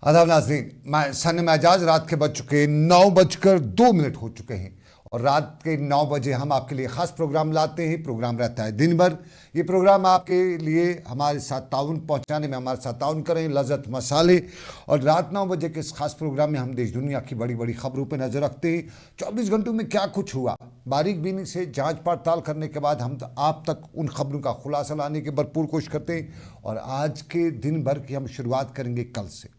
आदाब नाज़रीन, मैं सन मेजाज। रात के बज चुके 9:02 हो चुके हैं और रात के 9 बजे हम आपके लिए ख़ास प्रोग्राम लाते हैं। प्रोग्राम रहता है दिन भर। ये प्रोग्राम आपके लिए हमारे साथ ताउन पहुंचाने में हमारे साथ ताउन करें लज़्ज़त मसाले। और रात 9 बजे के इस खास प्रोग्राम में हम देश दुनिया की बड़ी बड़ी खबरों पर नज़र रखते हैं। 24 घंटों में क्या कुछ हुआ, बारीक बीनी से जांच पड़ताल करने के बाद हम आप तक उन खबरों का खुलासा लाने की भरपूर कोशिश करते हैं। और आज के दिन भर की हम शुरुआत करेंगे कल से।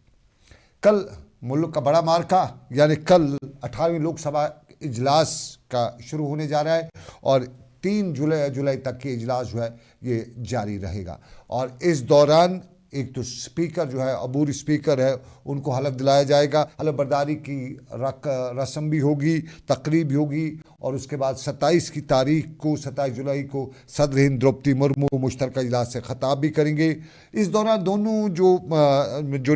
कल मुल्क का बड़ा मार्का यानी कल 18वीं लोकसभा इजलास का शुरू होने जा रहा है और 3 जुलाई तक के इजलास जो है ये जारी रहेगा। और इस दौरान एक तो स्पीकर जो है, अबूरी स्पीकर है, उनको हलफ दिलाया जाएगा। हलफ बर्दारी की रस्म भी होगी, तकरीब भी होगी। और उसके बाद 27 जुलाई को सदर हिंद द्रौपदी मुर्मू मुश्तरका इजलास से ख़ताब भी करेंगे। इस दौरान दोनों जो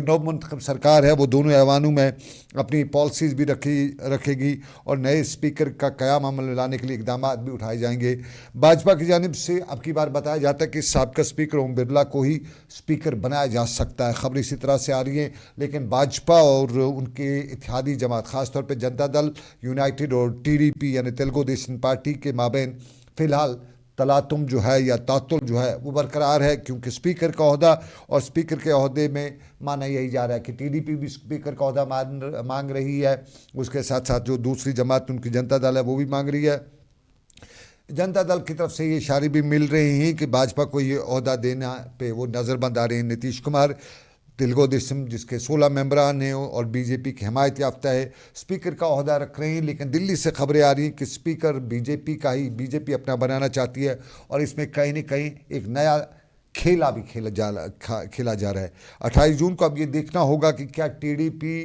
नवमंतखब सरकार है वो दोनों ऐवानों में अपनी पॉलिसीज़ भी रखेगी और नए स्पीकर का क़याम अमल में लाने के लिए इक़दाम भी उठाए जाएंगे। भाजपा की जानिब से अब की बार बताया जाता है कि साबिक़ा स्पीकर ओम बिरला को ही स्पीकर बनाया जा सकता है। खबरें इसी तरह से आ रही हैं, लेकिन भाजपा और उनके इत्तेहादी जमात ख़ासतौर पर जनता दल यूनाइटेड और TDP यानी तेलुगु देशम पार्टी के माबैन फ़िलहाल तलातुम जो है या तातुल जो है वो बरकरार है, क्योंकि स्पीकर का ओहदा और स्पीकर के ओहदे में माना यही जा रहा है कि TDP भी स्पीकर का ओहदा मांग रही है। उसके साथ साथ जो दूसरी जमात उनकी जनता दल है वो भी मांग रही है। जनता दल की तरफ से ये इशारे भी मिल रहे हैं कि भाजपा को ये ओहदा देना पे वो नज़रबंद आ रहे हैं। नीतीश कुमार तेलुगु देशम जिसके 16 मेंबरान हैं और BJP की हिमायत याफ्ता है, स्पीकर का ओहदा रख रहे हैं। लेकिन दिल्ली से खबरें आ रही हैं कि स्पीकर BJP अपना बनाना चाहती है और इसमें कहीं न कहीं एक नया खेला भी खेला जा रहा है। 28 जून को अब ये देखना होगा कि क्या TDP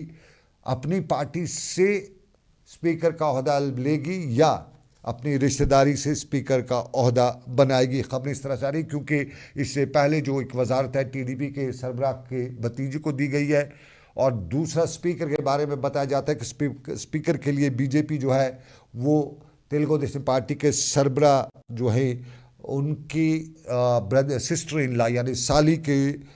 अपनी पार्टी से स्पीकर का ओहदा लेगी या अपनी रिश्तेदारी से स्पीकर का ओहदा बनाएगी। खबरें इस तरह से आ रही क्योंकि इससे पहले जो एक वजारत है TDP के सरबराह के भतीजे को दी गई है। और दूसरा स्पीकर के बारे में बताया जाता है कि स्पीकर के लिए BJP जो है वो तेलुगु देशम पार्टी के सरबराह जो है उनकी ब्रदर सिस्टर इन लॉ यानी साली के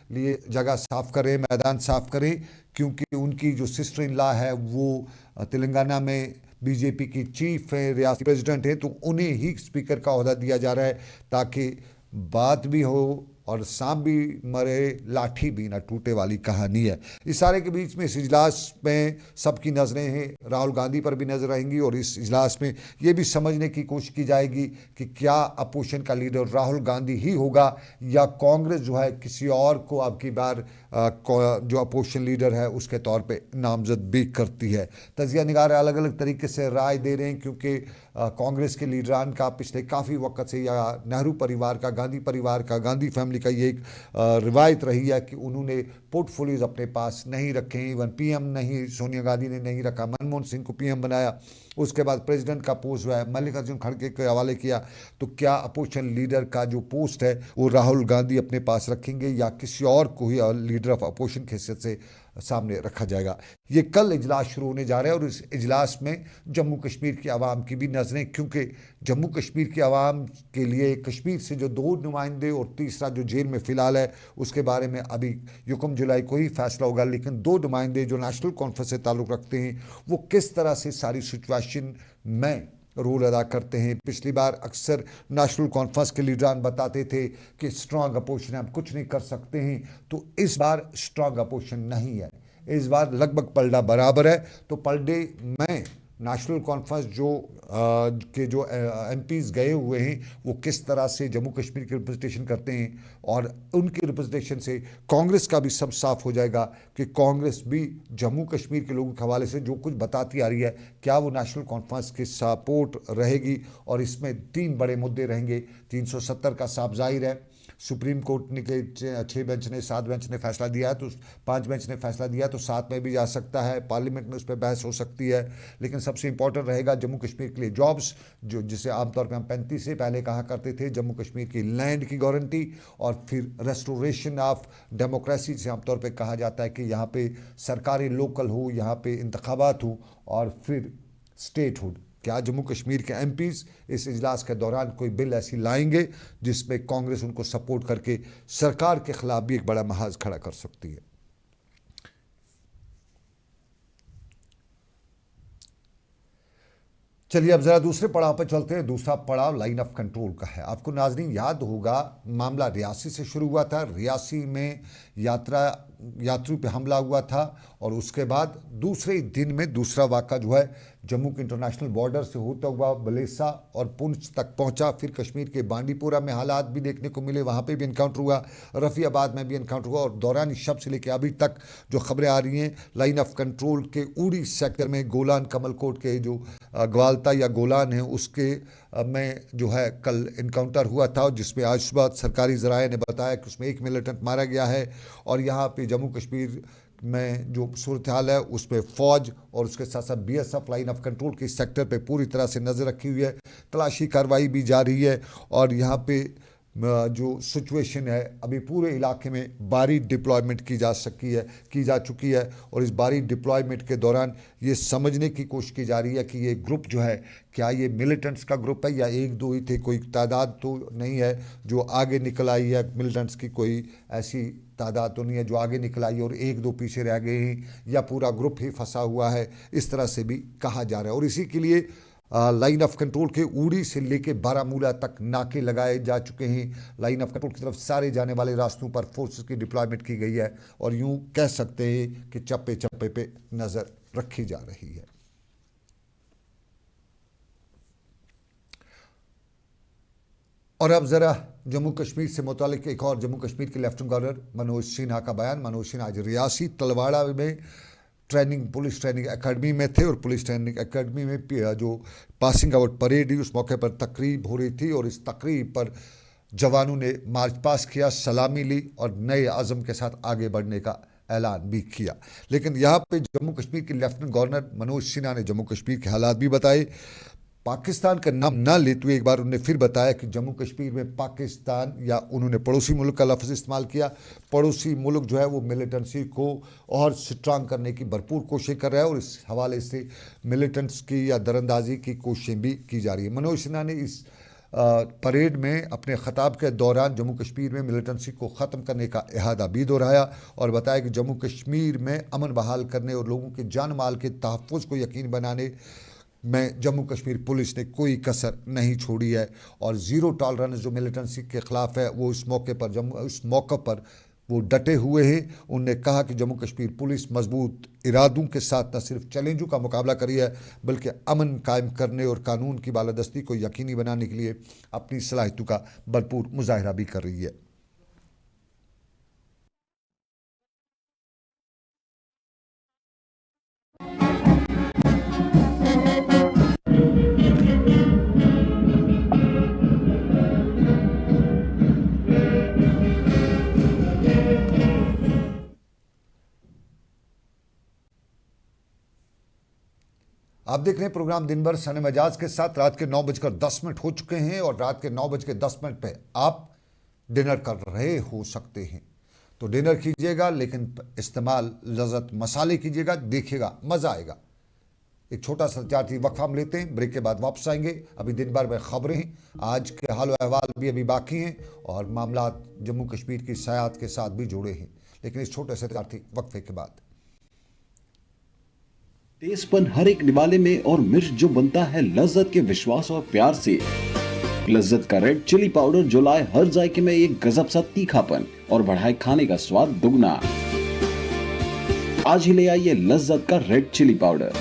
लिए जगह साफ़ करें, मैदान साफ़ करें, क्योंकि उनकी जो सिस्टर इन लॉ है वो तेलंगाना में BJP की चीफ है, रियासती प्रेसिडेंट है, तो उन्हें ही स्पीकर का ओहदा दिया जा रहा है ताकि बात भी हो और सांप भी मरे लाठी भी ना टूटे वाली कहानी है। इस सारे के बीच में इस इजलास में सबकी नज़रें हैं राहुल गांधी पर भी नज़र रहेंगी और इस इजलास में ये भी समझने की कोशिश की जाएगी कि क्या अपोजिशन का लीडर राहुल गांधी ही होगा या कांग्रेस जो है किसी और को अब की बार जो अपोजिशन लीडर है उसके तौर पे नामजद भी करती है। तजिया निगार अलग अलग तरीके से राय दे रहे हैं, क्योंकि कांग्रेस के लीडरान का पिछले काफ़ी वक्त से या नेहरू परिवार का, गांधी परिवार का, गांधी फैमिली का ये एक रिवायत रही है कि उन्होंने पोर्टफोलियोज अपने पास नहीं रखे। इवन PM नहीं, सोनिया गांधी ने नहीं रखा, मनमोहन सिंह को PM बनाया, उसके बाद प्रेसिडेंट का पोस्ट जो है मल्लिकार्जुन खड़गे के हवाले किया। तो क्या अपोजिशन लीडर का जो पोस्ट है वो राहुल गांधी अपने पास रखेंगे या किसी और को ही लीडर ऑफ अपोजिशन की हैसियत से सामने रखा जाएगा। ये कल इजलास शुरू होने जा रहा है और इस इजलास में जम्मू कश्मीर की आवाम की भी नज़रें, क्योंकि जम्मू कश्मीर की आवाम के लिए कश्मीर से जो 2 नुमाइंदे और तीसरा जो जेल में फ़िलहाल है उसके बारे में अभी 1 जुलाई को ही फैसला होगा। लेकिन 2 नुमाइंदे जो नेशनल कॉन्फ्रेंस से ताल्लुक़ रखते हैं वो किस तरह से सारी सिचुएशन में रोल अदा करते हैं। पिछली बार अक्सर नेशनल कॉन्फ्रेंस के लीडरान बताते थे कि स्ट्रांग अपोजिशन हम कुछ नहीं कर सकते हैं, तो इस बार स्ट्रांग अपोजिशन नहीं है, इस बार लगभग पलड़ा बराबर है। तो पलड़े में नेशनल कॉन्फ्रेंस के जो MPs गए हुए हैं वो किस तरह से जम्मू कश्मीर की रिप्रेजेंटेशन करते हैं और उनकी रिप्रेजेंटेशन से कांग्रेस का भी सब साफ हो जाएगा कि कांग्रेस भी जम्मू कश्मीर के लोगों के हवाले से जो कुछ बताती आ रही है क्या वो नेशनल कॉन्फ्रेंस के सपोर्ट रहेगी। और इसमें 3 बड़े मुद्दे रहेंगे। 370 का साफ जाहिर है, सुप्रीम कोर्ट ने के 6 बेंच ने 7 बेंच ने फैसला दिया है, तो 5 बेंच ने फैसला दिया तो 7 में भी जा सकता है, पार्लियामेंट में उस पर बहस हो सकती है। लेकिन सबसे इंपॉर्टेंट रहेगा जम्मू कश्मीर के लिए जॉब्स, जो जिसे आमतौर पे हम 35 से पहले कहा करते थे, जम्मू कश्मीर की लैंड की गारंटी और फिर रेस्टोरेशन ऑफ डेमोक्रेसी से आमतौर पे कहा जाता है कि यहाँ पे सरकारी लोकल हो, यहाँ पे इंतखाबात हो और फिर स्टेटहुड। क्या जम्मू कश्मीर के MPs इस इजलास के दौरान कोई बिल ऐसी लाएंगे जिसमें कांग्रेस उनको सपोर्ट करके सरकार के खिलाफ भी एक बड़ा महाज खड़ा कर सकती है। चलिए अब ज़रा दूसरे पड़ाव पर चलते हैं। दूसरा पड़ाव लाइन ऑफ कंट्रोल का है। आपको नाज़रीन याद होगा, मामला रियासी से शुरू हुआ था। रियासी में यात्रियों पे हमला हुआ था और उसके बाद दूसरे दिन में दूसरा वाक़ा जो है जम्मू के इंटरनेशनल बॉर्डर से होता हुआ बलेसा और पुंछ तक पहुंचा। फिर कश्मीर के बांडीपुरा में हालात भी देखने को मिले, वहाँ पे भी इनकाउंटर हुआ, रफ़ियाबाद में भी इनकाउंटर हुआ। और दौरान इस शब से लेकर अभी तक जो खबरें आ रही हैं, लाइन ऑफ कंट्रोल के उड़ी सेक्टर में गोलान कमलकोट के जो ग्वालता या गोलान है उसके में जो है कल इनकाउंटर हुआ था, जिसमें आज सुबह सरकारी ज़राए ने बताया कि उसमें एक मिलिटेंट मारा गया है। और यहाँ पे जम्मू कश्मीर में जो सूरत हाल है उसमें फ़ौज और उसके साथ साथ BSF लाइन ऑफ कंट्रोल के सेक्टर पे पूरी तरह से नज़र रखी हुई है। तलाशी कार्रवाई भी जारी है और यहाँ पे जो सिचुएशन है अभी पूरे इलाके में भारी डिप्लॉयमेंट की जा चुकी है। और इस भारी डिप्लॉयमेंट के दौरान ये समझने की कोशिश की जा रही है कि ये ग्रुप जो है क्या ये मिलिटेंट्स का ग्रुप है या एक दो ही थे, कोई तादाद तो नहीं है जो आगे निकल आई है, मिलिटेंट्स की कोई ऐसी तादाद तो नहीं है जो आगे निकल आई और एक दो पीछे रह गए हैं, या पूरा ग्रुप ही फंसा हुआ है, इस तरह से भी कहा जा रहा है। और इसी के लिए लाइन ऑफ कंट्रोल के उड़ी से लेके बारामूला तक नाके लगाए जा चुके हैं। लाइन ऑफ कंट्रोल की तरफ सारे जाने वाले रास्तों पर फोर्सेस की डिप्लॉयमेंट की गई है और यूं कह सकते हैं कि चप्पे चप्पे पे नज़र रखी जा रही है। और अब ज़रा जम्मू कश्मीर से मुतालिक एक और जम्मू कश्मीर के लेफ्टिनेंट गवर्नर मनोज सिन्हा का बयान। मनोज सिन्हा आज रियासी तलवाड़ा में पुलिस ट्रेनिंग एकेडमी में थे और पुलिस ट्रेनिंग एकेडमी में जो पासिंग आउट परेड हुई उस मौके पर तकरीब हो रही थी और इस तकरीब पर जवानों ने मार्च पास किया, सलामी ली और नए आज़म के साथ आगे बढ़ने का ऐलान भी किया। लेकिन यहाँ पे जम्मू कश्मीर के लेफ्टिनेंट गवर्नर मनोज सिन्हा ने जम्मू कश्मीर के हालात भी बताए। पाकिस्तान का नाम ना लेते हुए एक बार उन्होंने फिर बताया कि जम्मू कश्मीर में पाकिस्तान, या उन्होंने पड़ोसी मुल्क का लफ्ज़ इस्तेमाल किया, पड़ोसी मुल्क जो है वो मिलिटेंसी को और स्ट्रांग करने की भरपूर कोशिश कर रहा है और इस हवाले से मिलिटेंट्स की या दरअंदाजी की कोशिशें भी की जा रही है। मनोज सिन्हा ने इस परेड में अपने ख़ताब के दौरान जम्मू कश्मीर में मिलिटेंसी को ख़त्म करने का इहादा भी दोहराया और बताया कि जम्मू कश्मीर में अमन बहाल करने और लोगों के जान माल के तहफ़्फ़ुज़ को यकीन बनाने में जम्मू कश्मीर पुलिस ने कोई कसर नहीं छोड़ी है और ज़ीरो टॉलरेंस जो मिलिटेंसी के ख़िलाफ़ है वो इस मौके पर वो डटे हुए हैं। उन्होंने कहा कि जम्मू कश्मीर पुलिस मजबूत इरादों के साथ न सिर्फ चैलेंजों का मुकाबला कर रही है बल्कि अमन कायम करने और कानून की बालादस्ती को यकीनी बनाने के लिए अपनी सलाहियतों का भरपूर मुजाहरा भी कर रही है। आप देख रहे हैं प्रोग्राम दिन भर सनम एजाज के साथ। रात के 9:10 हो चुके हैं और रात के 9:10 पे आप डिनर कर रहे हो सकते हैं, तो डिनर कीजिएगा लेकिन इस्तेमाल लज़्ज़त मसाले कीजिएगा, देखिएगा मज़ा आएगा। एक छोटा सा जाती वक्फा हम लेते हैं, ब्रेक के बाद वापस आएंगे। अभी दिन भर में खबरें, आज के हाल अहवाल भी अभी बाकी हैं और मामला जम्मू कश्मीर की सयाहत के साथ भी जुड़े हैं, लेकिन इस छोटे से जाती वक्फे के बाद। तेजपन हर एक निवाले में और मिर्च जो बनता है लज्जत के विश्वास और प्यार से। लज्जत का रेड चिली पाउडर जो लाए हर जायके में एक गजब सा तीखापन और बढ़ाए खाने का स्वाद दुगना। आज ही ले आइए लज्जत का रेड चिली पाउडर।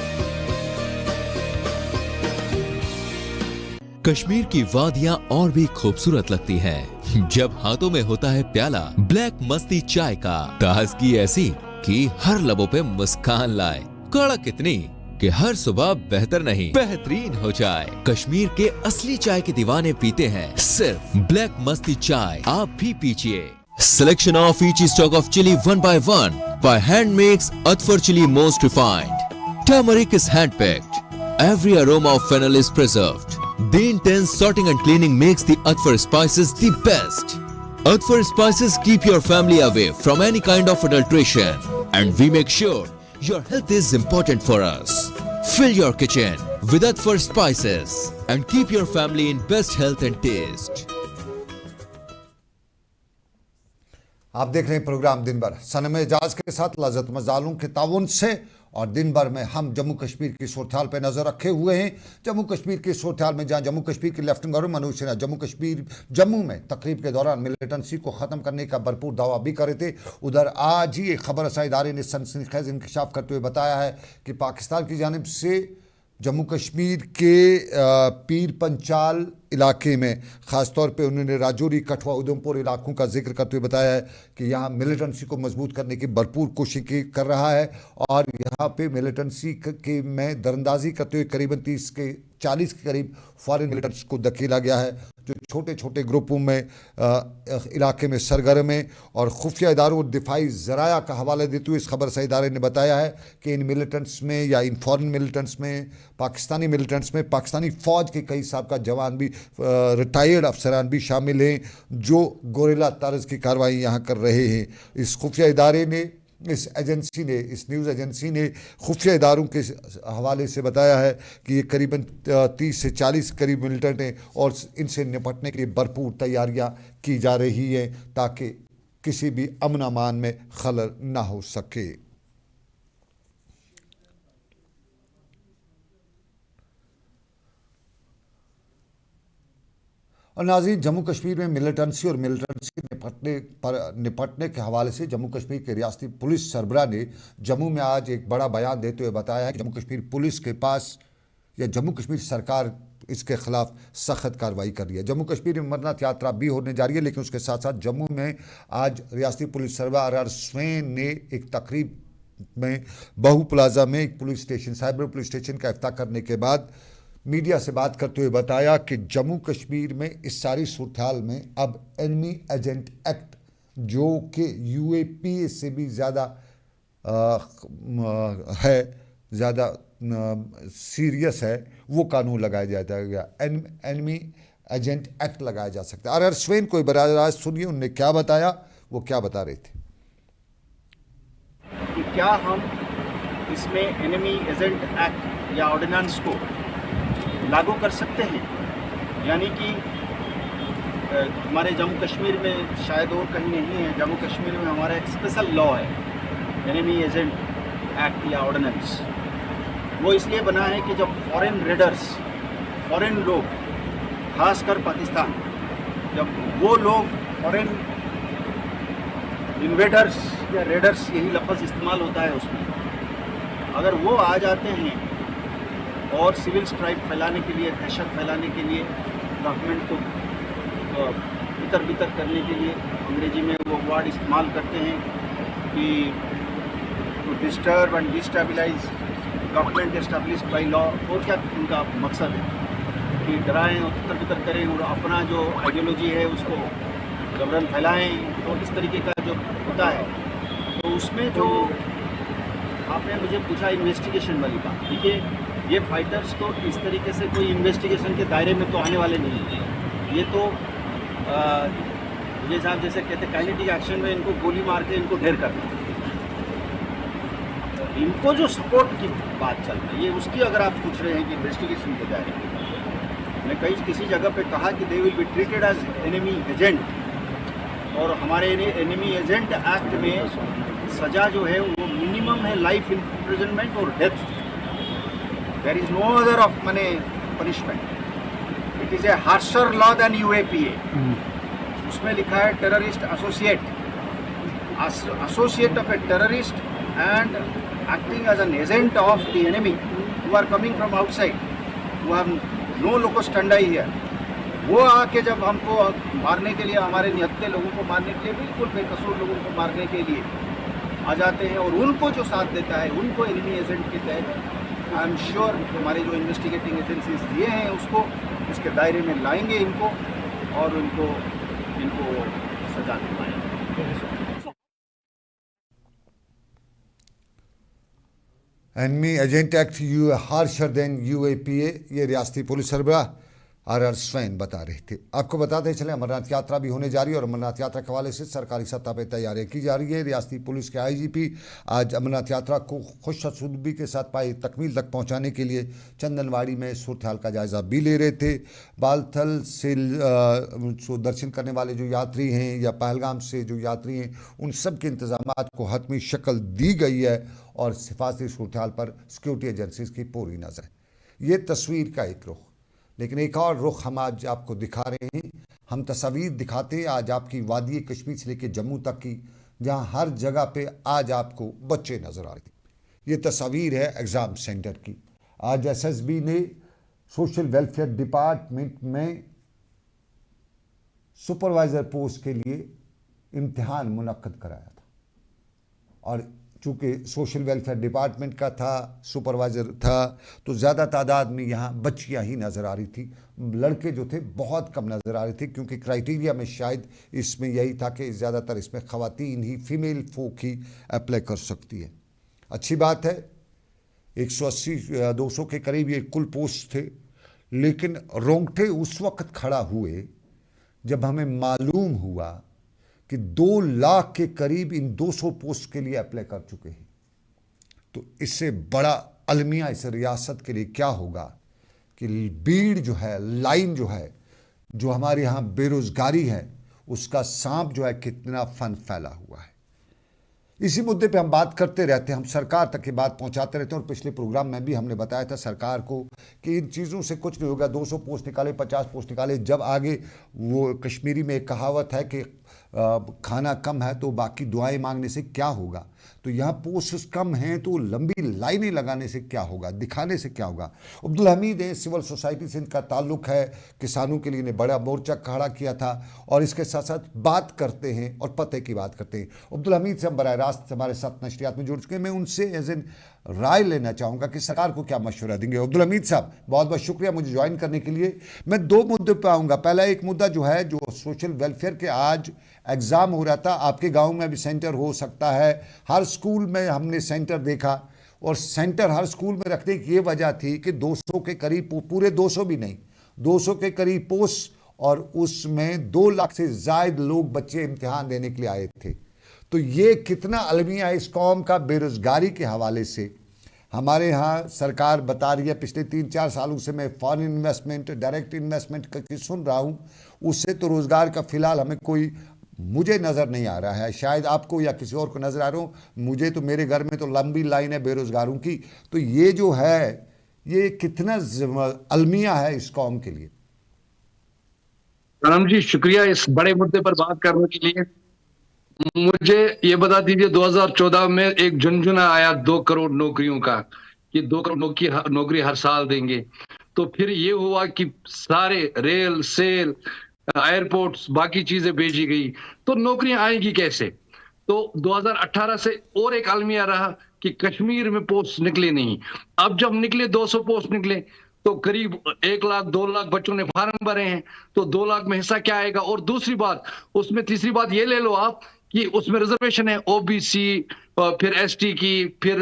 कश्मीर की वादियां और भी खूबसूरत लगती हैं जब हाथों में होता है प्याला ब्लैक मस्ती चाय का। ताजगी ऐसी कि हर लबों पे मुस्कान लाए, कड़क इतनी कि हर सुबह बेहतर नहीं बेहतरीन हो जाए। कश्मीर के असली चाय के दीवाने पीते हैं सिर्फ ब्लैक मस्ती चाय, आप भी पीजिए। Selection of each stock of chili one by one by hand makes Atfar chili most refined. Turmeric is hand picked. Every aroma of fennel is preserved. The intense sorting and cleaning makes the Atfar spices the best. Atfar spices keep your family away from any kind of adulteration, and we make sure your health is important for us. Fill your kitchen with Atfar spices and keep your family in best health and taste. आप देख रहे हैं programme दिन भर सनम एजाज के साथ लज़्ज़त मज़ालूम के ताउन से और दिन भर में हम जम्मू कश्मीर की सूरत पर नज़र रखे हुए हैं। जम्मू कश्मीर की सूरत में जहाँ जम्मू कश्मीर के लेफ्टिनेंट गवर्नर मनोज सिन्हा जम्मू में तकरीब के दौरान मिलिटेंसी को ख़त्म करने का भरपूर दावा भी कर रहे थे, उधर आज ही एक खबर रसाई इदारे ने सनसनीखेज इंकशाफ करते हुए बताया है कि पाकिस्तान की जानिब से जम्मू कश्मीर के पीर पंचाल इलाके में ख़ासतौर पे उन्होंने राजौरी, कठुआ, उधमपुर इलाकों का जिक्र करते हुए बताया है कि यहाँ मिलिटेंसी को मजबूत करने की भरपूर कोशिश कर रहा है और यहाँ पे मिलिटेंसी के में दरअंदाजी करते हुए करीबन 40 के करीब फॉरेन मिलिटेंट्स को धकेला गया है, जो छोटे छोटे ग्रुपों में इलाके में सरगर्म है। और खुफिया इदारों और दिफाई ज़राया का हवाला देते हुए इस खबर से इदारे ने बताया है कि इन मिलिटेंट्स में या इन फॉरेन मिलिटेंट्स में पाकिस्तानी मिलिटेंट्स में पाकिस्तानी फ़ौज के कई साहब जवान भी, रिटायर्ड अफसरान भी शामिल हैं, जो गोरिल्ला तर्ज की कार्रवाई यहाँ कर रहे हैं। इस खुफिया इदारे ने इस न्यूज़ एजेंसी ने खुफिया इदारों के हवाले से बताया है कि ये करीबन 30 से 40 करीब मिलिटेंट हैं और इनसे निपटने के लिए भरपूर तैयारियां की जा रही हैं ताकि किसी भी अमन अमान में खलल ना हो सके। और नाज़रीन, जम्मू कश्मीर में मिलिटेंसी और मिलिटेंसी निपटने के हवाले से जम्मू कश्मीर के रियासती पुलिस सरबराह ने जम्मू में आज एक बड़ा बयान देते हुए बताया है कि जम्मू कश्मीर पुलिस के पास या जम्मू कश्मीर सरकार इसके खिलाफ सख्त कार्रवाई कर रही है। जम्मू कश्मीर में अमरनाथ यात्रा भी होने जा रही है, लेकिन उसके साथ साथ जम्मू में आज रियासती पुलिस सरबराह आर स्वेन ने एक तकरीब में बहु प्लाजा में एक police station, cyber police station का इफ्ताह करने के बाद मीडिया से बात करते हुए बताया कि जम्मू कश्मीर में इस सारी सूरत में अब एनिमी एजेंट एक्ट, जो कि यूएपीए से भी ज़्यादा है, ज़्यादा सीरियस है, वो कानून लगाया जाएगा। एनिमी एजेंट एक्ट लगाया जा सकता है। आर स्वेन को बराज सुनिए उन्होंने क्या बताया, वो क्या बता रहे थे। कि क्या हम इसमें एनिमी एजेंट एक्ट या ऑर्डिनेंस को लागू कर सकते हैं, यानी कि हमारे जम्मू कश्मीर में शायद और कहीं नहीं है, जम्मू कश्मीर में हमारा एक स्पेशल लॉ है एनिमी एजेंट एक्ट या ऑर्डिनेंस। वो इसलिए बना है कि जब फॉरेन रेडर्स, फॉरेन लोग, खासकर पाकिस्तान, जब वो लोग फॉरेन इन्वेडर्स या रेडर्स, यही लफ्ज़ इस्तेमाल होता है उसमें, अगर वो आ जाते हैं और सिविल स्ट्राइक फैलाने के लिए, दहशत फैलाने के लिए, गवर्नमेंट को इतर बितर करने के लिए, अंग्रेजी में वो वर्ड इस्तेमाल करते हैं कि to disturb and destabilize government established by law. और क्या उनका मकसद है कि डराएं और तितर बितर करें और अपना जो आइडियोलॉजी है उसको जबरन फैलाएं, तो इस तरीके का जो होता है। तो उसमें जो आपने मुझे पूछा इन्वेस्टिगेशन वाली बात, देखिए ये फाइटर्स तो इस तरीके से कोई इन्वेस्टिगेशन के दायरे में तो आने वाले नहीं हैं। ये तो ये साहब जैसे कहते हैं काइनेटिक एक्शन में इनको गोली मार के इनको ढेर करना। इनको जो सपोर्ट की बात चल रही है उसकी अगर आप पूछ रहे हैं कि इन्वेस्टिगेशन के दायरे में, मैंने किसी जगह पे कहा कि they will be treated as enemy agent, और हमारे एनिमी एजेंट एक्ट में सज़ा जो है वो मिनिमम है लाइफ इम्प्रिजनमेंट और death. There is no other of punishment. It is a harsher law than UAPA. उसमें लिखा है terrorist associate of a terrorist and acting as an agent of the enemy who are coming from outside, who have no locus standi here. वो आके जब हमको मारने के लिए, हमारे निहत्थे लोगों को मारने के लिए, बिल्कुल बेकसूर लोगों को मारने के लिए आ जाते हैं, और उनको जो साथ देता है उनको एनिमी एजेंट के तहत आई एम श्योर हमारे जो इन्वेस्टिगेटिंग एजेंसीज दिए हैं उसको उसके दायरे में लाएंगे इनको, और इनको सजा दिलवाएंगे। Enemy agent act harsher than UAPA, ये रियासती पुलिस सरबराह RR स्वैन बता रहे थे। आपको बताते चले अमरनाथ यात्रा भी होने जा रही है और अमरनाथ यात्रा के हवाले से सरकारी सतह पर तैयारियां की जा रही है। रियासती पुलिस के IGP आज अमरनाथ यात्रा को खुशअस्लूबी के साथ पाई तकमील तक पहुंचाने के लिए चंदनवाड़ी में सूरत हाल का जायजा भी ले रहे थे। बालथल से दर्शन करने वाले जो यात्री हैं या पहलगाम से जो यात्री हैं, उन सब के इंतजामात को हतमी शक्ल दी गई है और हिफाजती सूरत हाल पर सिक्योरिटी एजेंसीज की पूरी नज़र है। ये तस्वीर का एक रुख, लेकिन एक और रुख हम आज आपको दिखा रहे हैं। हम तस्वीर दिखाते हैं आज आपकी वादी कश्मीर से लेकर जम्मू तक की, जहां हर जगह पे आज आपको बच्चे नज़र आ रहे थे। ये तस्वीर है एग्ज़ाम सेंटर की। आज SSB ने सोशल वेलफेयर डिपार्टमेंट में सुपरवाइज़र पोस्ट के लिए इम्तिहान मुनक्कद कराया था और चूँकि सोशल वेलफेयर डिपार्टमेंट का था, सुपरवाइज़र था, तो ज़्यादा तादाद में यहाँ बच्चियाँ ही नज़र आ रही थी। लड़के जो थे बहुत कम नज़र आ रहे थे, क्योंकि क्राइटेरिया में शायद इसमें यही था कि ज़्यादातर इसमें ख़वातीन ही, फीमेल फोक ही अप्लाई कर सकती है। अच्छी बात है, 180-200 के करीब ये कुल पोस्ट थे, लेकिन रोंगटे उस वक्त खड़ा हुए जब हमें मालूम हुआ कि 2 लाख के करीब इन 200 पोस्ट के लिए अप्लाई कर चुके हैं। तो इससे बड़ा अलमिया इस रियासत के लिए क्या होगा कि भीड़ जो है, लाइन जो है, जो हमारे यहाँ बेरोज़गारी है, उसका सांप जो है कितना फन फैला हुआ है। इसी मुद्दे पे हम बात करते रहते हैं, हम सरकार तक ये बात पहुंचाते रहते हैं और पिछले प्रोग्राम में भी हमने बताया था सरकार को कि इन चीज़ों से कुछ नहीं होगा। 200 पोस्ट निकाले, 50 पोस्ट निकाले, जब आगे वो कश्मीरी में एक कहावत है कि खाना कम है तो बाकी दुआएं मांगने से क्या होगा। तो यहाँ पोस्ट कम हैं तो लंबी लाइनें लगाने से क्या होगा, दिखाने से क्या होगा। अब्दुल हमीद है, सिविल सोसाइटी से इनका ताल्लुक़ है, किसानों के लिए इन्हें बड़ा मोर्चा खड़ा किया था और इसके साथ साथ बात करते हैं और पते की बात करते हैं। अब्दुल हमीद से हम बराह रास्त हमारे साथ नशरियात में जुड़ चुके हैं। मैं उनसे एज एन राय लेना चाहूँगा कि सरकार को क्या मशवरा देंगे। अब्दुल हमीद साहब, बहुत बहुत शुक्रिया मुझे ज्वाइन करने के लिए। मैं 2 मुद्दों पर आऊँगा। पहला एक मुद्दा जो है, जो सोशल वेलफेयर के आज एग्ज़ाम हो रहा था, आपके गांव में भी सेंटर हो सकता है, हर स्कूल में हमने सेंटर देखा और सेंटर हर स्कूल में रखने की ये वजह थी कि 200 के करीब, पूरे 200 भी नहीं, 200 के करीब पोस्ट और उसमें 2 लाख से ज़्यादा लोग बच्चे इम्तिहान देने के लिए आए थे। तो ये कितना अलमिया है इस कौम का बेरोज़गारी के हवाले से। हमारे यहाँ सरकार बता रही है, पिछले 3-4 सालों से मैं फॉरेन इन्वेस्टमेंट, डायरेक्ट इन्वेस्टमेंट की सुन रहा हूँ, उससे तो रोज़गार का फ़िलहाल हमें कोई, मुझे नज़र नहीं आ रहा है। शायद आपको या किसी और को नज़र आ रहा हो, मुझे तो मेरे घर में तो लंबी लाइन है बेरोज़गारों की। तो ये जो है, ये कितना अलमिया है इस कौम के लिए। राम जी, शुक्रिया इस बड़े मुद्दे पर बात करने के लिए। मुझे ये बता दीजिए, 2014 में एक झुनझुना आया 2 करोड़ नौकरियों का, कि 2 करोड़ नौकरी हर साल देंगे। तो फिर ये हुआ कि सारे रेल, सेल, एयरपोर्ट्स, बाकी चीजें भेजी गई, तो नौकरियां आएंगी कैसे। तो 2018 से और एक अलमिया रहा कि कश्मीर में पोस्ट निकले नहीं। अब जब निकले 200 पोस्ट निकले, तो करीब 1 लाख 2 लाख बच्चों ने फार्म भरे हैं, तो 2 लाख में हिस्सा क्या आएगा। और दूसरी बात, उसमें तीसरी बात ये ले लो आप कि उसमें रिजर्वेशन है OBC, फिर ST की, फिर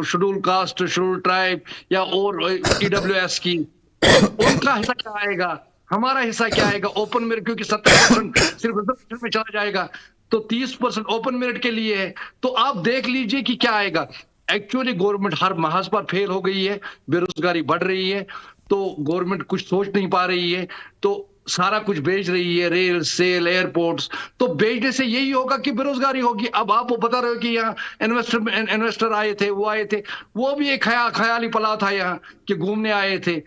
शेड्यूल कास्ट, शेड्यूल ट्राइब या और EWS की, उनका हिस्सा क्या आएगा, हमारा हिस्सा क्या आएगा। ओपन मेरिट क्योंकि 70% सिर्फ रिजर्वेशन में चला जाएगा, तो 30% ओपन मेरिट के लिए है। तो आप देख लीजिए कि क्या आएगा। एक्चुअली गवर्नमेंट हर महाज पर फेल हो गई है, बेरोजगारी बढ़ रही है, तो गवर्नमेंट कुछ सोच नहीं पा रही है, तो सारा कुछ बेच रही है, रेल, सेल, एयरपोर्ट्स। तो बेचने से यही होगा कि बेरोजगारी होगी। अब आप वो बता रहे हो कि यहाँ इन्वेस्टर आए थे, वो भी एक ख्याली पला था यहाँ कि घूमने आए थे,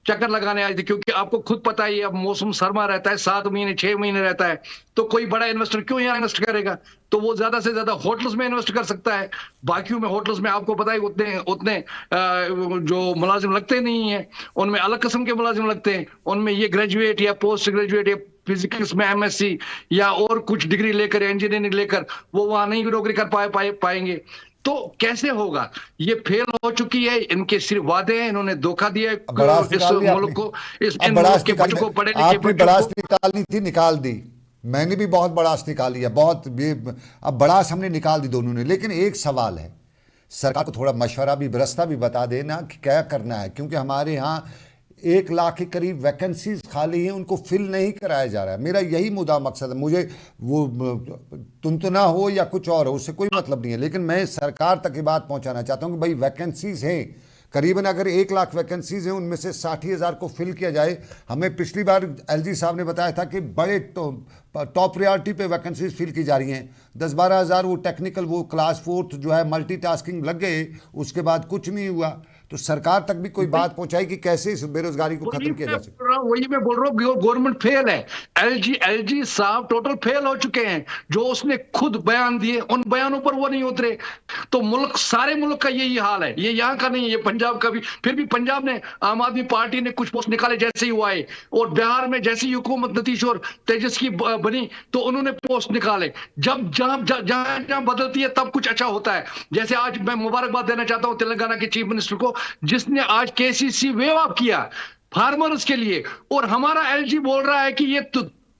चक्कर लगाने आए थे। क्योंकि आपको खुद पता ही है, अब मौसम सर्मा रहता है, 7 महीने 6 महीने रहता है, तो कोई बड़ा इन्वेस्टर क्यों यहाँ इन्वेस्ट करेगा। तो वो ज्यादा से ज्यादा होटल्स में इन्वेस्ट कर सकता है। बाकियों में होटल्स में आपको पता ही उतने जो मुलाजिम लगते नहीं है, उनमें अलग किस्म के मुलाजिम लगते हैं। उनमें ये ग्रेजुएट या पोस्ट ग्रेजुएट या फिजिक्स में MSc या और कुछ डिग्री लेकर, इंजीनियरिंग लेकर, वो वहां नहीं नौकरी कर पाएंगे। तो कैसे होगा। ये फेल हो चुकी है, इनके सिर्फ वादे हैं, इन्होंने धोखा दिया है इस मुल्क को, इस मुल्क के बच्चों को, पढ़े लिखे बच्चों को। निकालनी थी, निकाल दी, मैंने भी बहुत बड़ास निकाली है, बहुत अब बड़ास हमने निकाल दी दोनों ने। लेकिन एक सवाल है, सरकार को थोड़ा मशवरा भी, रास्ता भी बता देना कि क्या करना है, क्योंकि हमारे यहाँ 1 लाख के करीब वैकेंसीज खाली हैं, उनको फिल नहीं कराया जा रहा है। मेरा यही मुद्दा मकसद है। मुझे वो तुनतना हो या कुछ और हो, उससे कोई मतलब नहीं है, लेकिन मैं सरकार तक ये बात पहुंचाना चाहता हूं कि भाई वैकेंसीज हैं करीबन, अगर 1 लाख वैकेंसीज हैं उनमें से 60,000 को फिल किया जाए। हमें पिछली बार एलजी साहब ने बताया था कि बड़े टॉप प्रायोरिटी पे वैकेंसीज फिल की जा रही हैं। 10-12 हज़ार वो टेक्निकल, वो क्लास 4th जो है मल्टीटास्किंग लग गए, उसके बाद कुछ नहीं हुआ। तो सरकार तक भी कोई बात पहुंचाई कि कैसे इस बेरोजगारी को खत्म किया जा सके। वही मैं बोल रहा हूँ, गवर्नमेंट फेल है। एलजी साहब टोटल फेल हो चुके हैं। जो उसने खुद बयान दिए उन बयानों पर वो नहीं उतरे। तो मुल्क, सारे मुल्क का यही हाल है, ये यहाँ का नहीं है, ये पंजाब का भी। फिर भी पंजाब ने, आम आदमी पार्टी ने कुछ पोस्ट निकाले जैसे ही वो आए, और बिहार में जैसी ही हुकूमत नीतीश और तेजस की बनी तो उन्होंने पोस्ट निकाले। जब जहां बदलती है तब कुछ अच्छा होता है। जैसे आज मैं मुबारकबाद देना चाहता हूं तेलंगाना के चीफ मिनिस्टर को, जिसने आज केसीसी वेव ऑफ किया फार्मर्स के लिए, और हमारा एलजी बोल रहा है कि ये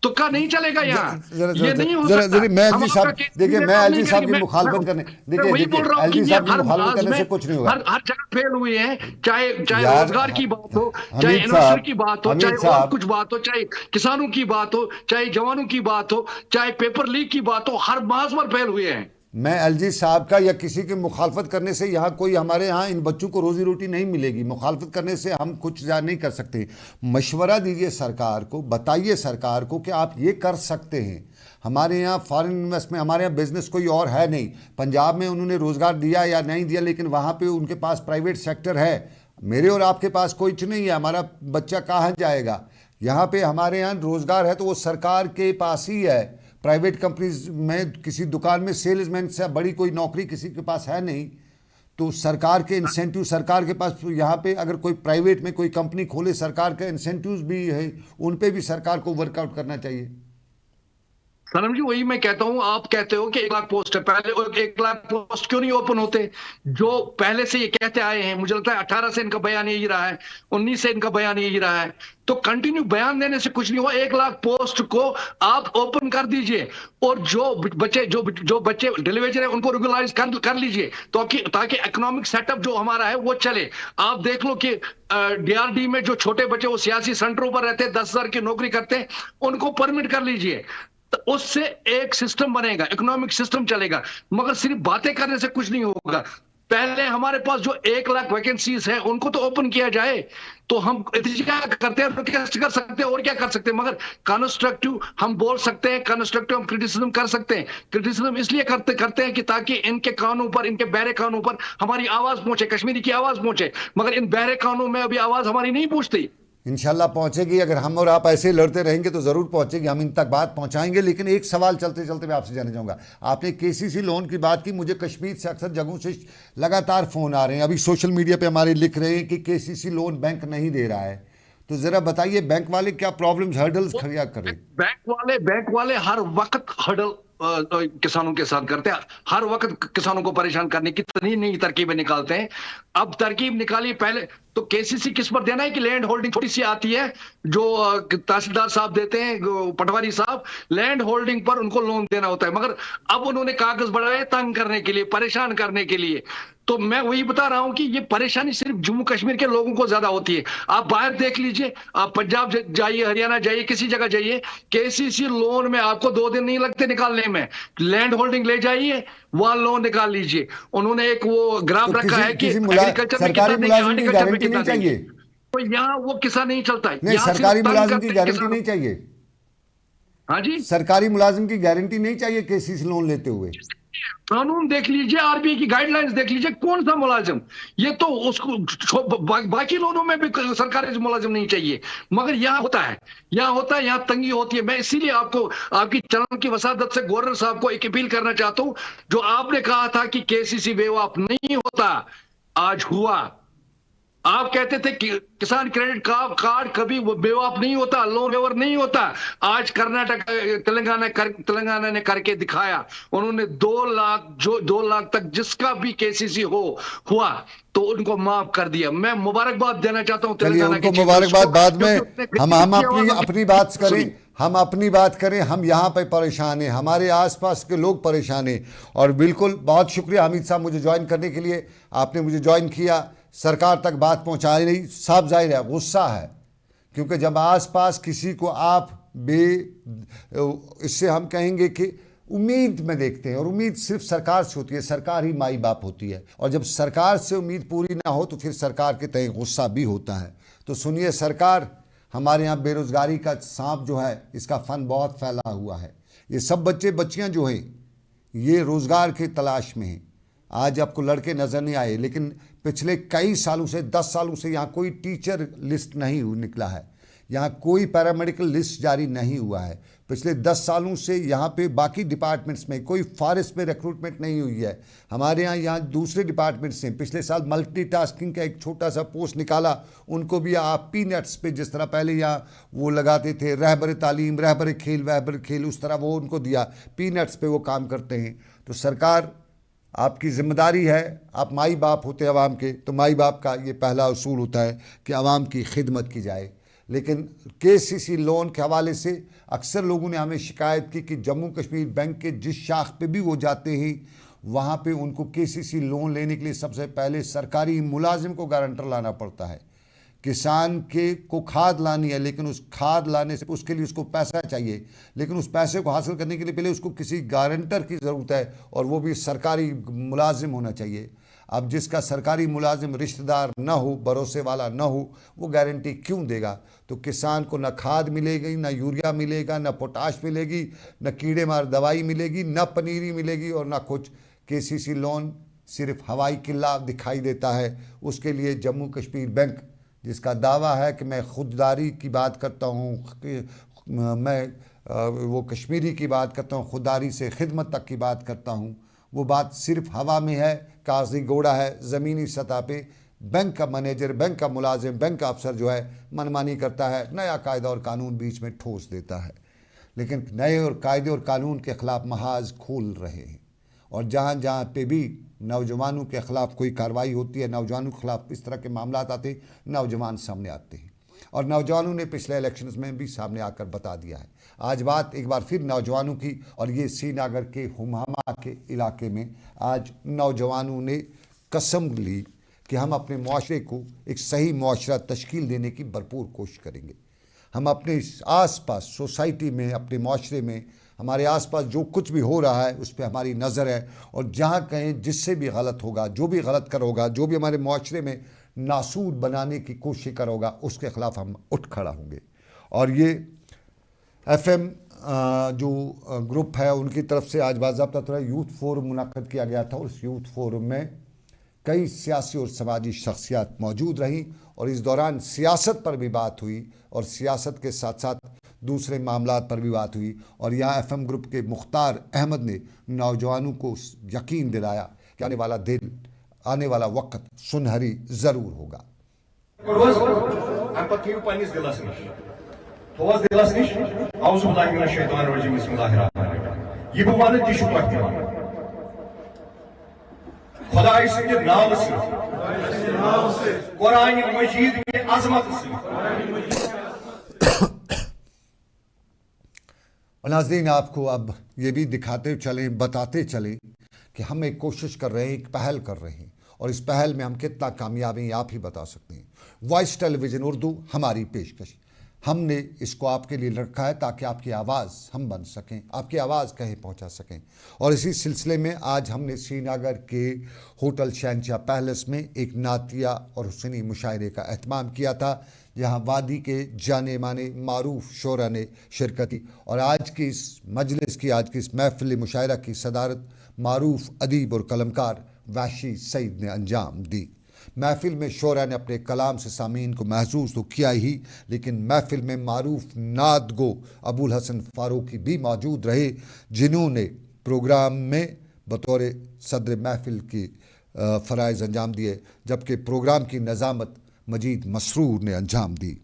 तुक्का नहीं चलेगा यहाँ, ये नहीं हो सकता। मैं एलजी साहब, देखिए मैं एलजी साहब की मुखालफत करने, देखिए एलजी साहब की मुखालफत करने से कुछ नहीं होगा। हर जगह फेल हुए हैं, चाहे रोजगार की बात हो, चाहे इन्वेस्टर की बात हो, चाहे और कुछ बात हो, चाहे किसानों की बात हो, चाहे जवानों की बात हो, चाहे पेपर लीक की बात हो, हर मास पर फेल हुए हैं। मैं एलजी साहब का या किसी की मुखालफत करने से यहाँ कोई, हमारे यहाँ इन बच्चों को रोजी रोटी नहीं मिलेगी। मुखालफत करने से हम कुछ नहीं कर सकते। मशवरा दीजिए सरकार को, बताइए सरकार को कि आप ये कर सकते हैं। हमारे यहाँ फॉरेन इन्वेस्टमेंट, हमारे यहाँ बिजनेस कोई और है नहीं। पंजाब में उन्होंने रोज़गार दिया या नहीं दिया, लेकिन वहाँ पे उनके पास प्राइवेट सेक्टर है। मेरे और आपके पास कुछ नहीं है, हमारा बच्चा कहाँ जाएगा? यहाँ पे हमारे यहाँ रोज़गार है तो वो सरकार के पास ही है। प्राइवेट कंपनीज में किसी दुकान में सेल्समैन से बड़ी कोई नौकरी किसी के पास है नहीं। तो सरकार के इंसेंटिव, सरकार के पास यहाँ पे अगर कोई प्राइवेट में कोई कंपनी खोले, सरकार के इंसेंटिव्स भी है, उन पे भी सरकार को वर्कआउट करना चाहिए। सनम जी, वही मैं कहता हूं, आप कहते हो कि 1 लाख पोस्ट है, पहले 1 लाख पोस्ट क्यों नहीं ओपन होते? जो पहले से ये कहते आए हैं, मुझे लगता है 18 से इनका बयान यही रहा है, 19 से इनका बयान यही रहा है। तो कंटिन्यू बयान देने से कुछ नहीं हुआ। 1 लाख पोस्ट को आप ओपन कर दीजिए, और जो बच्चे डिलीवरी है उनको रेगुलराइज कर लीजिए, तो ताकि इकोनॉमिक सेटअप जो हमारा है वो चले। आप देख लो कि डीआरडी में जो छोटे बच्चे वो सियासी सेंटरों पर रहते हैं, 10,000 की नौकरी करते हैं, उनको परमिट कर लीजिए। तो उससे एक सिस्टम बनेगा, इकोनॉमिक सिस्टम चलेगा। मगर सिर्फ बातें करने से कुछ नहीं होगा। पहले हमारे पास जो 1 लाख वैकेंसीज है उनको तो ओपन किया जाए। तो हम क्या करते हैं, रिक्वेस्ट कर सकते हैं और क्या कर सकते हैं, मगर कंस्ट्रक्टिव हम बोल सकते हैं, कंस्ट्रक्टिव हम क्रिटिसिज्म कर सकते हैं। क्रिटिसिज्म इसलिए करते हैं कि ताकि इनके कानून पर, इनके बहरे कानून पर हमारी आवाज पहुंचे, कश्मीरी की आवाज पहुंचे। मगर इन बहरे कानून में अभी आवाज हमारी नहीं पहुंचती। इंशाल्लाह पहुंचेगी। अगर हम और आप ऐसे लड़ते रहेंगे तो ज़रूर पहुंचेगी, हम इन तक बात पहुंचाएंगे। लेकिन एक सवाल चलते चलते मैं आपसे जानना चाहूँगा, आपने केसीसी लोन की बात की, मुझे कश्मीर से अक्सर जगहों से लगातार फ़ोन आ रहे हैं, अभी सोशल मीडिया पे हमारे लिख रहे हैं कि केसीसी लोन बैंक नहीं दे रहा है। तो ज़रा बताइए बैंक वाले क्या प्रॉब्लम्स, हर्डल्स खड़ा करें? बैंक वाले हर वक्त हर्डल किसानों के साथ करते हैं, हर वक्त किसानों को परेशान करने की नई तरकीबें निकालते हैं। अब तरकीब निकाली, पहले तो केसीसी किस पर देना है कि लैंड होल्डिंग थोड़ी सी आती है जो तहसीलदार साहब देते हैं, पटवारी साहब, लैंड होल्डिंग पर उनको लोन देना होता है। मगर अब उन्होंने कागज बढ़ाए तंग करने के लिए, परेशान करने के लिए। तो मैं वही बता रहा हूं कि ये परेशानी सिर्फ जम्मू कश्मीर के लोगों को ज्यादा होती है। आप बाहर देख लीजिए, आप पंजाब जाइए, हरियाणा जाइए, किसी जगह जाइए, केसीसी लोन में आपको 2 दिन नहीं लगते निकालने में। लैंड होल्डिंग ले जाइए, वहां लोन निकाल लीजिए। उन्होंने एक वो ग्राफ रखा है कि एग्रीकल्चर में कितना देंगे, हॉर्टिकल्चर में कितना देंगे। तो यहाँ वो किसान नहीं चलता है। नहीं, सरकारी मुलाजिम की गारंटी नहीं चाहिए। हाँ जी, सरकारी मुलाजिम की गारंटी नहीं चाहिए केसीसी लोन लेते हुए। कानून देख लीजिए, आरबीआई की गाइडलाइंस देख लीजिए, कौन सा मुलाजिम, ये तो उसको बाकी लोनों में भी सरकारी मुलाजिम नहीं चाहिए। मगर यहाँ होता है, यहाँ तंगी होती है। मैं इसीलिए आपको, आपकी चैनल की वसादत से गवर्नर साहब को एक अपील करना चाहता हूं, जो आपने कहा था कि केसीसी वेव ऑफ नहीं होता, आज हुआ। आप कहते थे कि किसान क्रेडिट कार्ड कभी वेव ऑफ नहीं होता, लोन वेवर नहीं होता। आज कर्नाटक, तेलंगाना ने करके दिखाया। उन्होंने 2 लाख तक जिसका भी केसीसी हुआ तो उनको माफ कर दिया। मैं मुबारकबाद देना चाहता हूं तेलंगाना के, मुबारकबाद बाद में। हम अपनी बात करें, हम अपनी बात करें। हम यहाँ पे परेशान हैं, हमारे आसपास के लोग परेशान हैं। और बिल्कुल बहुत शुक्रिया हामिद साहब मुझे ज्वाइन करने के लिए, आपने मुझे ज्वाइन किया। सरकार तक बात पहुंचाई नहीं, साफ जाहिर है गुस्सा है, क्योंकि जब आसपास किसी को आप इससे हम कहेंगे कि उम्मीद में देखते हैं, और उम्मीद सिर्फ सरकार से होती है, सरकार ही माई बाप होती है, और जब सरकार से उम्मीद पूरी ना हो तो फिर सरकार के तय गुस्सा भी होता है। तो सुनिए, सरकार, हमारे यहाँ बेरोजगारी का सांप जो है, इसका फन बहुत फैला हुआ है। ये सब बच्चे बच्चियाँ जो हैं ये रोज़गार की तलाश में हैं। आज आपको लड़के नज़र नहीं आए, लेकिन पिछले कई सालों से, 10 सालों से यहाँ कोई टीचर लिस्ट नहीं निकला है, यहाँ कोई पैरामेडिकल लिस्ट जारी नहीं हुआ है। पिछले 10 सालों से यहाँ पे बाकी डिपार्टमेंट्स में कोई फॉरेस्ट में रिक्रूटमेंट नहीं हुई है। हमारे यहाँ दूसरे डिपार्टमेंट्स हैं। पिछले साल मल्टीटास्किंग का एक छोटा सा पोस्ट निकाला, उनको भी आप पीनट्स पे, जिस तरह पहले यहाँ वो लगाते थे रहबर तालीम, रहबर खेल, उस तरह वो उनको दिया, पीनट्स पे वो काम करते हैं। तो सरकार, आपकी जिम्मेदारी है, आप माई बाप होते आवाम के, तो माई बाप का ये पहला उसूल होता है कि आवाम की खिदमत की जाए। लेकिन KCC लोन के हवाले से अक्सर लोगों ने हमें शिकायत की कि जम्मू कश्मीर बैंक के जिस शाख पे भी वो जाते हैं, वहाँ पे उनको KCC लोन लेने के लिए सबसे पहले सरकारी मुलाजिम को गारंटर लाना पड़ता है। किसान के को खाद लानी है, लेकिन उस खाद लाने से उसके लिए उसको पैसा चाहिए, लेकिन उस पैसे को हासिल करने के लिए पहले उसको किसी गारंटर की ज़रूरत है, और वो भी सरकारी मुलाजिम होना चाहिए। अब जिसका सरकारी मुलाजिम रिश्तेदार ना हो, भरोसे वाला ना हो, वो गारंटी क्यों देगा? तो किसान को ना खाद मिलेगी, ना यूरिया मिलेगा, ना पोटाश मिलेगी, ना कीड़े मार दवाई मिलेगी, ना पनीरी मिलेगी, और ना कुछ। KCC लोन सिर्फ हवाई किला दिखाई देता है। उसके लिए जम्मू कश्मीर बैंक, जिसका दावा है कि मैं खुददारी की बात करता हूँ, मैं वो कश्मीरी की बात करता हूँ, खुददारी से खिदमत तक की बात करता हूँ, वो बात सिर्फ हवा में है, कागजी घोड़ा है। ज़मीनी सतह पे बैंक का मैनेजर, बैंक का मुलाजिम, बैंक का अफसर जो है मनमानी करता है, नया कायदा और कानून बीच में ठोस देता है। लेकिन नए और कायदे और कानून के ख़िलाफ़ महाज खोल रहे हैं, और जहाँ जहाँ पे भी नौजवानों के ख़िलाफ़ कोई कार्रवाई होती है, नौजवानों के ख़िलाफ़ इस तरह के मामला आते, नौजवान सामने आते हैं। और नौजवानों ने पिछले इलेक्शंस में भी सामने आकर बता दिया है। आज बात एक बार फिर नौजवानों की, और ये श्रीनगर के हुमामा के इलाके में आज नौजवानों ने कसम ली कि हम अपने मुआशरे को एक सही मुआशरा तश्कील देने की भरपूर कोशिश करेंगे। हम अपने आसपास सोसाइटी में, अपने मुआशरे में, हमारे आसपास जो कुछ भी हो रहा है उस पर हमारी नज़र है, और जहाँ कहीं जिससे भी गलत होगा, जो भी गलत करोगा, जो भी हमारे मुआशरे में नासूर बनाने की कोशिश करोगा, उसके ख़िलाफ़ हम उठ खड़ा होंगे। और ये FM जो ग्रुप है, उनकी तरफ से आज बाज़ाब्ता तरह यूथ फोरम मुनक़द किया गया था, और उस यूथ फोरम में कई सियासी और समाजी शख्सियात मौजूद रहीं, और इस दौरान सियासत पर भी बात हुई, और सियासत के साथ साथ दूसरे मामलात पर भी बात हुई। और यहाँ FM ग्रुप के मुख्तार अहमद ने नौजवानों को यकीन दिलाया कि आने वाला दिन, आने वाला वक्त सुनहरी ज़रूर होगा। खुदाई सद नाम से, कुरान मजीद की अजमत से। और नाज़रीन, आपको अब ये भी दिखाते चलें, बताते चलें कि हम एक कोशिश कर रहे हैं, एक पहल कर रहे हैं, और इस पहल में हम कितना कामयाब हैं आप ही बता सकते हैं। वॉइस टेलीविज़न उर्दू हमारी पेशकश, हमने इसको आपके लिए रखा है ताकि आपकी आवाज़ हम बन सकें, आपकी आवाज़ कहीं पहुंचा सकें। और इसी सिलसिले में आज हमने श्रीनगर के होटल शहनशाह पैलेस में एक नातिया और हुसैनी मुशायरे का एहतमाम किया था, जहां वादी के जाने माने मारूफ शोरा ने शिरकत की। और आज की इस मजलिस की, आज की इस महफिल मुशायरा की सदारत मारूफ अदीब और कलमकार वाशी सईद ने अंजाम दी। महफिल में शोरा ने अपने कलाम से सामीन को महसूस तो किया ही, लेकिन महफिल में मारूफ नात गो अबुल हसन फारूकी भी मौजूद रहे, जिन्होंने प्रोग्राम में बतौर सदर महफिल की फ़राइज़ अंजाम दिए, जबकि प्रोग्राम की नज़ामत मजीद मसरूर ने अंजाम दी।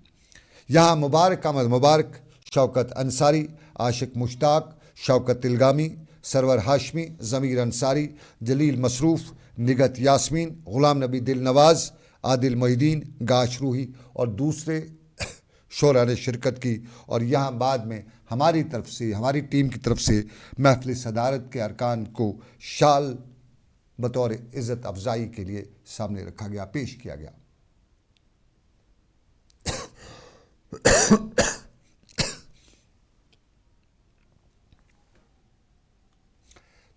यहाँ मुबारक अहमद मुबारक, शौकत अंसारी, आशिक मुश्ताक, शौकत तिलगामी, सरवर हाशमी, ज़मीर अंसारी, जलील मसरूफ़, निगत यास्मीन, ग़ुलाम नबी दिल नवाज़, आदिल मोहिदीन, गाश रूही और दूसरे शोरा ने शिरकत की। और यहाँ बाद में हमारी तरफ से, हमारी टीम की तरफ से महफिल सदारत के अरकान को शाल बतौर इज़्ज़त अफजाई के लिए सामने रखा गया, पेश किया गया।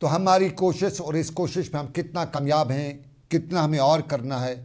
तो हमारी कोशिश, और इस कोशिश में हम कितना कामयाब हैं, कितना हमें और करना है,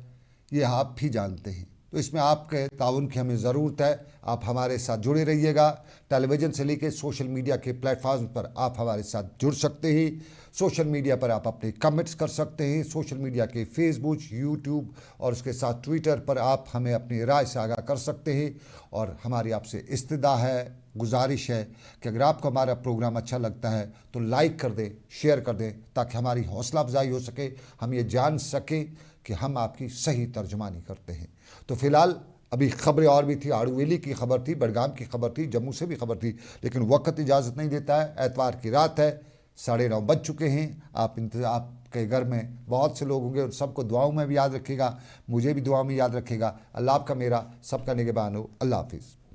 ये आप भी जानते हैं। तो इसमें आपके ताउन की हमें ज़रूरत है। आप हमारे साथ जुड़े रहिएगा। टेलीविज़न से लेकर सोशल मीडिया के प्लेटफॉर्म पर आप हमारे साथ जुड़ सकते हैं। सोशल मीडिया पर आप अपने कमेंट्स कर सकते हैं। सोशल मीडिया के फेसबुक, यूट्यूब और उसके साथ ट्विटर पर आप हमें अपनी राय से आगाह कर सकते हैं। और हमारी आपसे इस्तदा है, गुजारिश है कि अगर आपको हमारा प्रोग्राम अच्छा लगता है तो लाइक कर दें, शेयर कर दें, ताकि हमारी हौसला अफजाई हो सके, हम ये जान सकें कि हम आपकी सही तर्जुमानी करते हैं। तो फ़िलहाल अभी खबरें और भी थी। आड़ूवेली की खबर थी, बडगाम की खबर थी, जम्मू से भी खबर थी, लेकिन वक्त इजाज़त नहीं देता है। एतवार की रात है, 9:30 बज चुके हैं। आपके घर में बहुत से लोग होंगे, और सबको दुआओं में भी याद रखिएगा, मुझे भी दुआओं में याद रखिएगा। अल्लाह आपका, मेरा सबका निगहबान हो। अल्लाह हाफिज़।